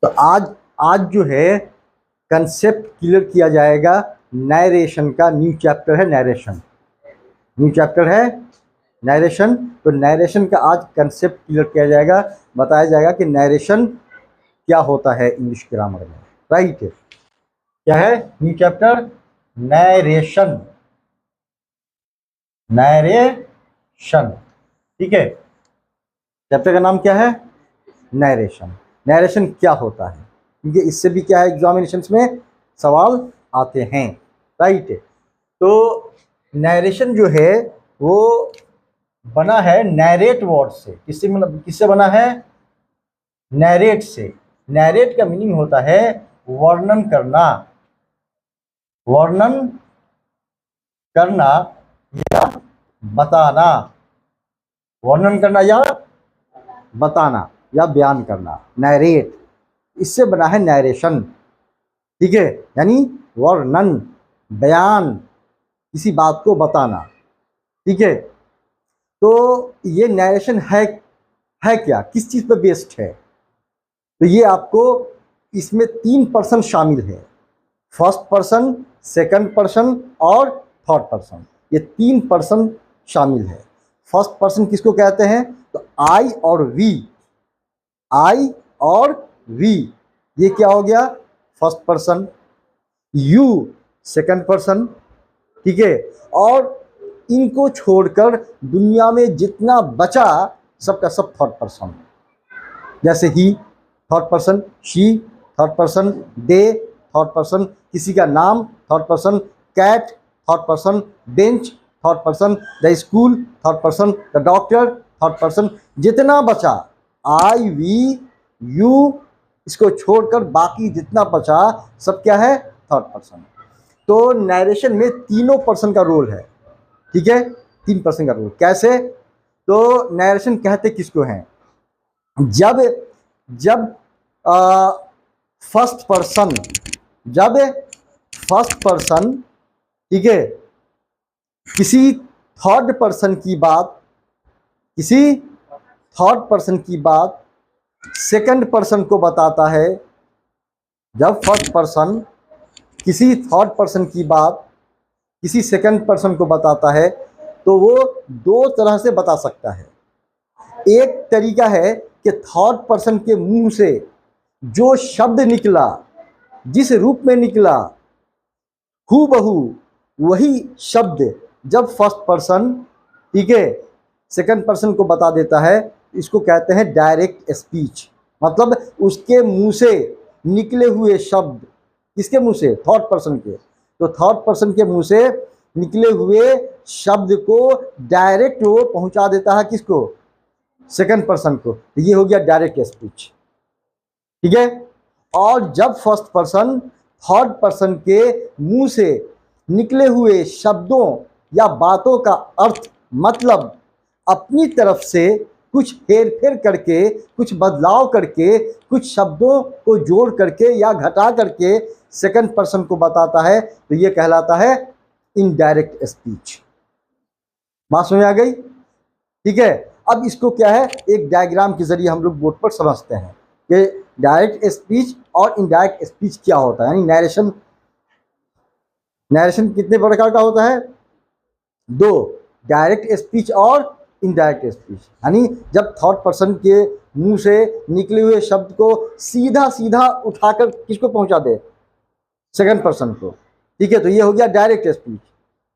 तो आज आज जो है कंसेप्ट क्लियर किया जाएगा नरेशन का। न्यू चैप्टर है नरेशन, न्यू चैप्टर है नरेशन। तो नरेशन का आज कंसेप्ट क्लियर किया जाएगा, बताया जाएगा कि नरेशन क्या होता है इंग्लिश ग्रामर में। राइट, क्या है न्यू चैप्टर? Narration, narration. ठीक है, चैप्टर का नाम क्या है? नरेशन। नरेशन क्या होता है, क्योंकि इससे भी क्या है एग्जामिनेशंस में सवाल आते हैं। राइट, तो नरेशन जो है वो बना है नैरेट वर्ड से। किससे मतलब किससे बना है? नैरेट से। नैरेट का मीनिंग होता है वर्णन करना, वर्णन करना या बताना, वर्णन करना या बताना या बयान करना, नैरेट। इससे बना है नैरेशन। ठीक है, यानी वर्णन, बयान, किसी बात को बताना। ठीक है, तो ये नैरेशन है क्या, किस चीज़ पर बेस्ड है? तो ये आपको इसमें 3 पर्सन शामिल है, फर्स्ट पर्सन, सेकंड पर्सन और थर्ड पर्सन। ये 3 पर्सन शामिल है। फर्स्ट पर्सन किसको कहते हैं? तो आई और वी, आई और वी, ये क्या हो गया? First person. You second person. ठीक है, और इनको छोड़कर दुनिया में जितना बचा सबका सब थर्ड पर्सन। जैसे he third person, she third person, they third person, किसी का नाम third person, cat third person, bench third person, the school third person, the doctor third person. जितना बचा आई वी यू, इसको छोड़कर बाकी जितना बचा सब क्या है? Third person. तो नरेशन में तीनों पर्सन का रोल है। ठीक है, 3 पर्सन का रोल। कैसे? तो नरेशन कहते किसको हैं? जब जब फर्स्ट पर्सन, जब फर्स्ट पर्सन, ठीक है, किसी थर्ड पर्सन की बात, किसी थर्ड पर्सन की बात सेकंड पर्सन को बताता है। जब फर्स्ट पर्सन किसी थर्ड पर्सन की बात किसी सेकंड पर्सन को बताता है तो वो 2 तरह से बता सकता है। एक तरीका है कि थर्ड पर्सन के मुंह से जो शब्द निकला, जिस रूप में निकला, हूबहू वही शब्द जब फर्स्ट पर्सन, ठीक है, सेकंड पर्सन को बता देता है, इसको कहते हैं डायरेक्ट स्पीच। मतलब उसके मुंह से निकले हुए शब्द, किसके मुंह से? थर्ड पर्सन के। तो थर्ड पर्सन के मुंह से निकले हुए शब्द को डायरेक्ट वो पहुंचा देता है किसको? सेकंड पर्सन को। तो ये हो गया डायरेक्ट स्पीच। ठीक है, और जब फर्स्ट पर्सन थर्ड पर्सन के मुंह से निकले हुए शब्दों या बातों का अर्थ, मतलब अपनी तरफ से कुछ हेर फेर करके, कुछ बदलाव करके, कुछ शब्दों को जोड़ करके या घटा करके सेकंड पर्सन को बताता है, तो ये कहलाता है इनडायरेक्ट स्पीच। बात समझ आ गई? ठीक है, अब इसको क्या है एक डायग्राम के जरिए हम लोग बोर्ड पर समझते हैं कि डायरेक्ट स्पीच और इनडायरेक्ट स्पीच क्या होता है। यानी नरेशन, नरेशन कितने प्रकार का होता है? 2, डायरेक्ट स्पीच और इनडायरेक्ट स्पीच। यानी जब थर्ड पर्सन के मुंह से निकले हुए शब्द को सीधा सीधा उठाकर किसको पहुंचा दे? सेकंड पर्सन को। ठीक है, तो ये हो गया डायरेक्ट स्पीच,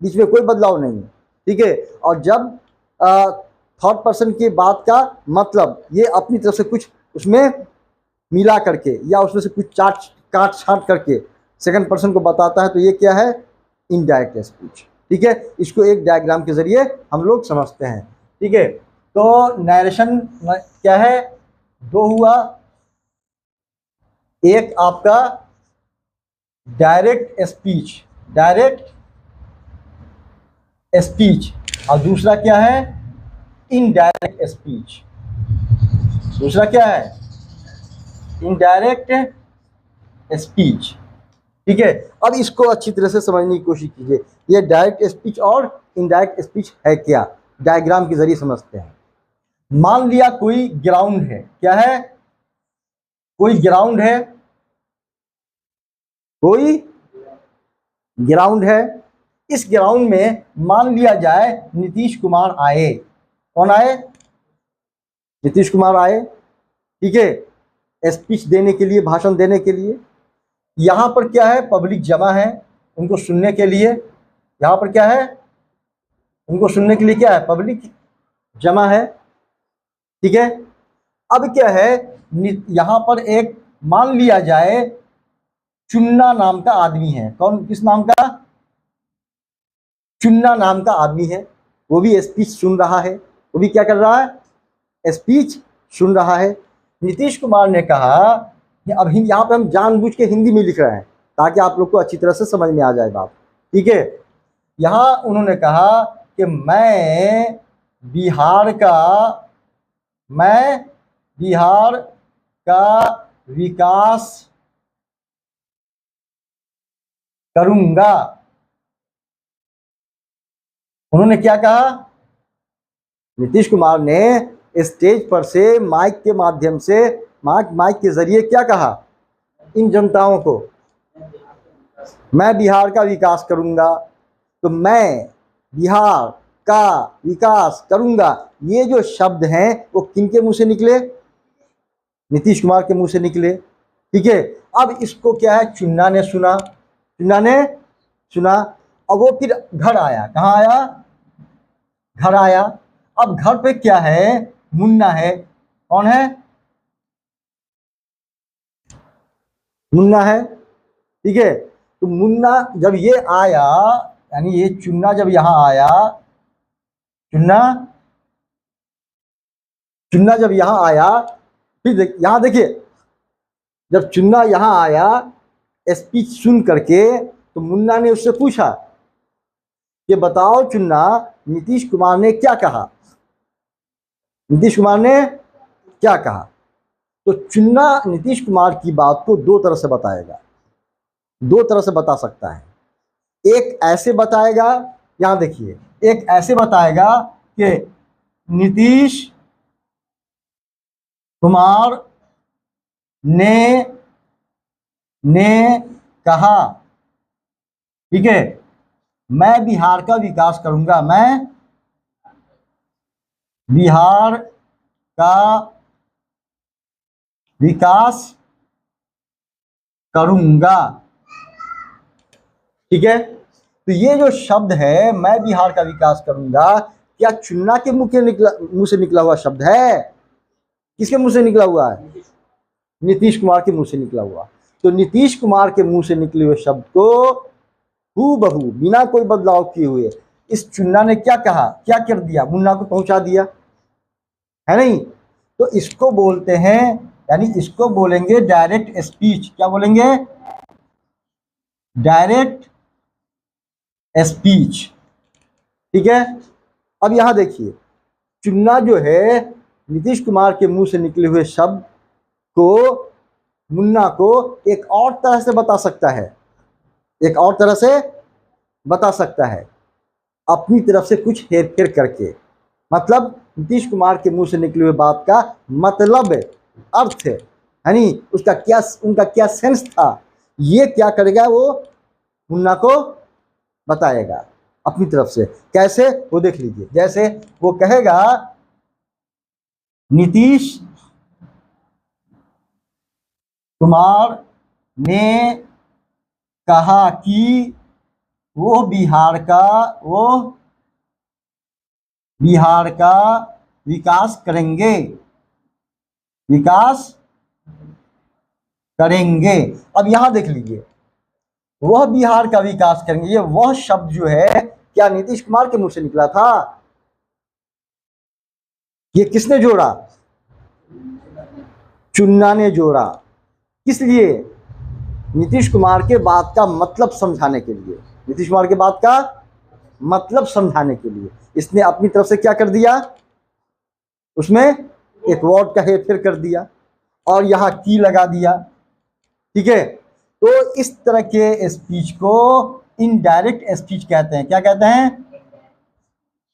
बीच में कोई बदलाव नहीं है। ठीक है, और जब थर्ड पर्सन की बात का मतलब ये अपनी तरफ से कुछ उसमें मिला करके या उसमें से कुछ काट छाट करके सेकंड पर्सन को बताता है, तो ये क्या है? Indirect speech. ठीक है, इसको एक डायग्राम के जरिए हम लोग समझते हैं। ठीक है, तो नरेशन क्या है? 2 हुआ, एक आपका डायरेक्ट स्पीच, डायरेक्ट स्पीच, और दूसरा क्या है? Indirect speech. दूसरा क्या है? Indirect speech. ठीक है, अब इसको अच्छी तरह से समझने की कोशिश कीजिए, ये डायरेक्ट स्पीच और इनडायरेक्ट स्पीच है क्या, डायग्राम के जरिए समझते हैं। मान लिया कोई ग्राउंड है, क्या है? कोई ग्राउंड है, कोई ग्राउंड है, इस ग्राउंड में मान लिया जाए नीतीश कुमार आए। कौन आए? नीतीश कुमार आए, ठीक है, स्पीच देने के लिए, भाषण देने के लिए। यहाँ पर क्या है? पब्लिक जमा है उनको सुनने के लिए। यहाँ पर क्या है? उनको सुनने के लिए क्या है? पब्लिक जमा है, ठीक है। अब क्या है, यहाँ पर एक मान लिया जाए चुन्ना नाम का आदमी है। कौन? किस नाम का? चुन्ना नाम का आदमी है, वो भी स्पीच सुन रहा है। वो भी क्या कर रहा है? स्पीच सुन रहा है। नीतीश कुमार ने कहा कि अब यहाँ पे हम जानबूझ के हिंदी में लिख रहे हैं ताकि आप लोग को अच्छी तरह से समझ में आ जाए बात, ठीक है। यहाँ उन्होंने कहा कि मैं बिहार का विकास करूंगा। उन्होंने क्या कहा? नीतीश कुमार ने स्टेज पर से माइक के माध्यम से, माइक के जरिए क्या कहा इन जनताओं को? मैं बिहार का विकास करूंगा। तो मैं बिहार का विकास करूंगा, ये जो शब्द हैं वो किनके मुंह से निकले? नीतीश कुमार के मुंह से निकले, ठीक है। अब इसको क्या है, चुन्ना ने सुना, चुन्ना ने सुना। अब वो फिर घर आया। कहाँ आया? घर आया। अब घर पे क्या है? मुन्ना है। कौन है? मुन्ना है, ठीक है। तो मुन्ना जब ये आया, यानी ये चुन्ना जब यहां आया, चुन्ना जब यहां आया, फिर यहां देखिए, जब चुन्ना यहां आया स्पीच सुन करके, तो मुन्ना ने उससे पूछा कि बताओ चुन्ना, नीतीश कुमार ने क्या कहा? नीतीश कुमार ने क्या कहा? तो चुन्ना नीतीश कुमार की बात को दो तरह से बताएगा, दो तरह से बता सकता है। एक ऐसे बताएगा, यहां देखिए, एक ऐसे बताएगा कि नीतीश कुमार ने कहा, ठीक है, मैं बिहार का विकास करूंगा, मैं बिहार का विकास करूंगा, ठीक है। तो ये जो शब्द है, मैं बिहार का विकास करूंगा, क्या चुन्ना के मुंह से निकला हुआ शब्द है? किसके मुंह से निकला हुआ है? नीतीश कुमार के मुंह से निकला हुआ। तो नीतीश कुमार के मुंह से निकले हुए शब्द को हूबहू बिना कोई बदलाव किए हुए इस चुन्ना ने क्या कहा, क्या कर दिया? मुन्ना को पहुंचा दिया, है नहीं? तो इसको बोलते हैं, यानी इसको बोलेंगे डायरेक्ट स्पीच। क्या बोलेंगे? डायरेक्ट स्पीच, ठीक है। अब यहां देखिए, चुन्ना जो है नीतीश कुमार के मुंह से निकले हुए शब्द को मुन्ना को एक और तरह से बता सकता है, एक और तरह से बता सकता है, अपनी तरफ से कुछ हेर फेर करके। मतलब नीतीश कुमार के मुंह से निकले हुए बात का मतलब, अर्थ है नहीं, उसका क्या, उनका क्या सेंस था, ये क्या करेगा? वो मुन्ना को बताएगा अपनी तरफ से। कैसे? वो देख लीजिए। जैसे वो कहेगा, नीतीश कुमार ने कहा कि वो बिहार का विकास करेंगे, विकास करेंगे। अब यहां देख लीजिए, वह बिहार का विकास करेंगे, ये वह शब्द जो है क्या नीतीश कुमार के मुंह से निकला था? ये किसने जोड़ा? चुन्ना ने जोड़ा। किस लिए? नीतीश कुमार के बात का मतलब समझाने के लिए, नीतीश कुमार के बात का मतलब समझाने के लिए इसने अपनी तरफ से क्या कर दिया? उसमें एक वर्ड का हेरफेर कर दिया और यहां की लगा दिया, ठीक है। तो इस तरह के स्पीच को इनडायरेक्ट स्पीच कहते हैं। क्या कहते हैं?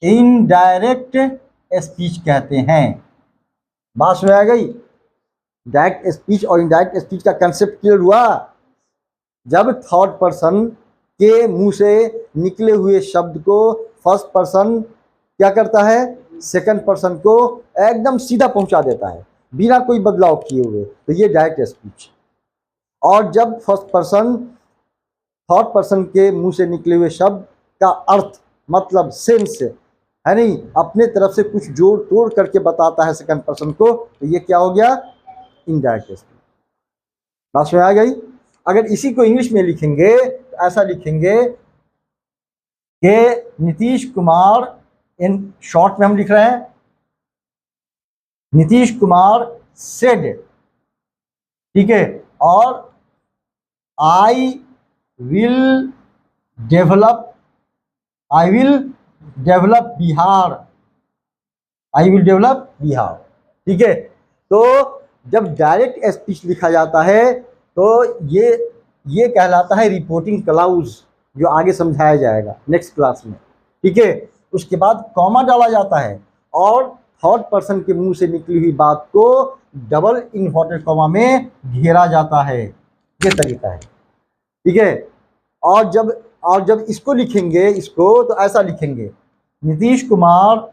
इनडायरेक्ट स्पीच कहते हैं। बात समझ आ गई? डायरेक्ट स्पीच और इनडायरेक्ट स्पीच का कंसेप्ट क्लियर हुआ। जब थर्ड पर्सन के मुंह से निकले हुए शब्द को फर्स्ट पर्सन क्या करता है, सेकंड पर्सन को एकदम सीधा पहुंचा देता है बिना कोई बदलाव किए हुए, तो ये डायरेक्ट स्पीच। और जब फर्स्ट पर्सन थर्ड पर्सन के मुंह से निकले हुए शब्द का अर्थ मतलब सेंस है नहीं, अपने तरफ से कुछ जोड़ तोड़ करके बताता है सेकंड पर्सन को, तो ये क्या हो गया, इनडायरेक्ट स्पीच। बात समझ आ गई। अगर इसी को इंग्लिश में लिखेंगे तो ऐसा लिखेंगे कि नीतीश कुमार, इन शॉर्ट में हम लिख रहे हैं, नीतीश कुमार सेड, ठीक है, और I will develop Bihar, I will develop Bihar, ठीक है। तो जब डायरेक्ट स्पीच लिखा जाता है तो ये कहलाता है रिपोर्टिंग क्लाउज, जो आगे समझाया जाएगा नेक्स्ट क्लास में, ठीक है। उसके बाद कॉमा डाला जाता है और थर्ड पर्सन के मुंह से निकली हुई बात को डबल इन्वर्टेड कॉमा में घेरा जाता है, ये तरीका है, ठीक है। और जब इसको लिखेंगे, इसको तो ऐसा लिखेंगे, Nitish Kumar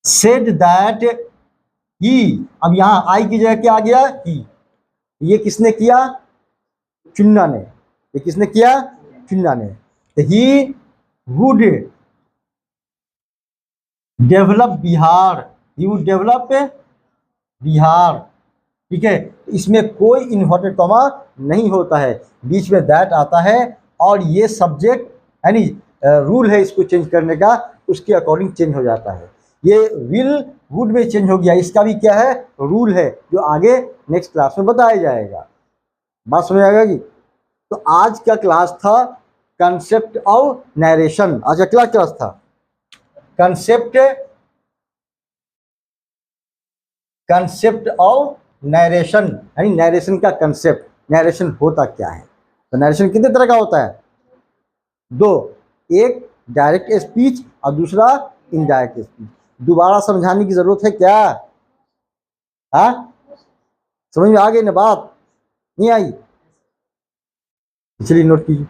said that he, अब यहां आई की जगह क्या आ गया, ही। ये किसने किया, चुन्ना ने, ये किसने किया, चुन्ना ने। तो he would develop Bihar, he would develop Bihar, ठीक है। इसमें कोई इन्वर्टेड कॉमा नहीं होता है, बीच में दैट आता है और ये सब्जेक्ट यानी रूल है इसको चेंज करने का, उसके अकॉर्डिंग चेंज हो जाता है। ये विल वुड में चेंज हो गया, इसका भी क्या है, रूल है, जो आगे नेक्स्ट क्लास में बताया जाएगा। बात समझ आएगा कि तो आज का क्लास था कंसेप्ट ऑफ नरेशन। आज का क्या क्लास था, कंसेप्ट ऑफ नरेशन, यानी नरेशन का कंसेप्ट, नरेशन होता क्या है। तो नरेशन कितने तरह का होता है, दो, एक डायरेक्ट स्पीच और दूसरा इनडायरेक्ट स्पीच। दोबारा समझाने की जरूरत है क्या, हाँ, समझ में आ गई ना बात, नहीं आई, चलिए नोट कीजिए।